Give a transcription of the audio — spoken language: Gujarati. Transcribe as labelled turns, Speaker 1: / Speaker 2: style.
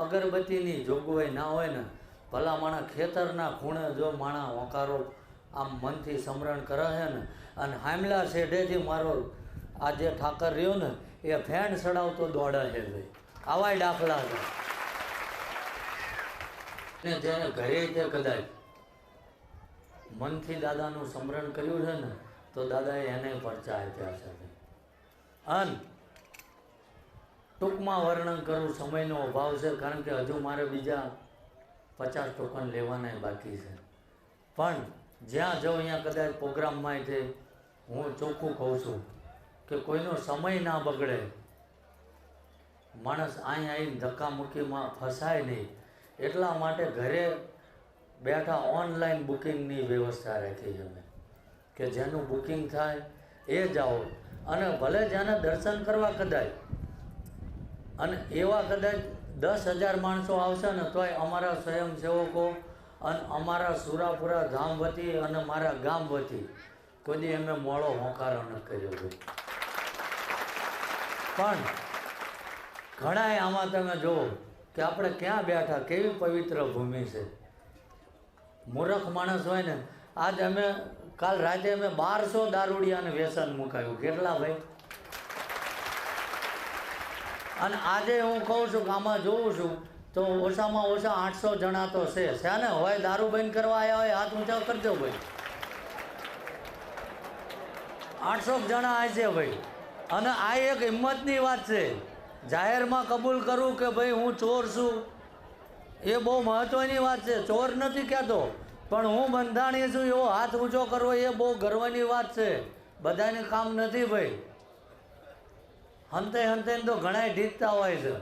Speaker 1: અગરબત્તીની જોગવાઈ ના હોય ને, ભલા માણા ખેતરના ખૂણે જો માણા હોંકારો આમ મનથી સમરણ કરે છે ને, અને હામલા શેઢેથી મારો આ જે ઠાકર રહ્યો ને એ ફેન ચડાવતો દોડે છે ભાઈ, આવાય દાખલા છે. ને જેને ઘરે તે કદાચ મનથી દાદાનું સ્મરણ કર્યું છે ને, તો દાદાએ એને પરચા આપ્યા છે. અને ટૂંકમાં વર્ણન કરું, સમયનો અભાવ છે, કારણ કે હજુ મારે બીજા 50 ટોકન લેવાના બાકી છે. પણ જ્યાં જાઉં અહીંયા કદાચ પ્રોગ્રામમાં છે, હું ચોખ્ખું કહું છું કે કોઈનો સમય ના બગડે, માણસ અહીંયા આવીને ધક્કામુક્કીમાં ફસાય નહીં, એટલા માટે ઘરે બેઠા ઓનલાઈન બુકિંગની વ્યવસ્થા રાખી છે મેં, કે જેનું બુકિંગ થાય એ જાઓ. અને ભલે જેને દર્શન કરવા કદાચ, અને એવા કદાચ 10,000 માણસો આવશે ને તોય અમારા સ્વયંસેવકો અને અમારા સુરાપુરા ધામ વતી અને મારા ગામ વતી કોઈ દી એમને મોડો હોંકારો ન કર્યો હોય. પણ ઘણાય આમાં તમે જુઓ કે આપણે ક્યાં બેઠા, કેવી પવિત્ર ભૂમિ છે. મૂર્ખ માણસ હોય ને, આજ અમે કાલ રાતે અમે 1200 દારૂડિયાને વ્યસન મુકાયું, કેટલા ભાઈ? અને આજે હું કહું છું કે આમાં જોઉં છું તો ઓછામાં ઓછા 800 જણા તો છે ને, હોય દારૂ બંધ કરવા આવ્યા હોય, હાથ ઊંચા કરજો ભાઈ. 800 જણા આવે છે ભાઈ. અને આ એક હિંમતની વાત છે, જાહેરમાં કબૂલ કરું કે ભાઈ હું ચોર છું, એ બહુ મહત્ત્વની વાત છે. ચોર નથી કહેતો, પણ હું બંધાણી છું એવો હાથ ઊંચો કરવો એ બહુ ગર્વની વાત છે. બધાને કામ નથી ભાઈ. હંતે હંતે તો ઘણાય ઢીકતા હોય છે.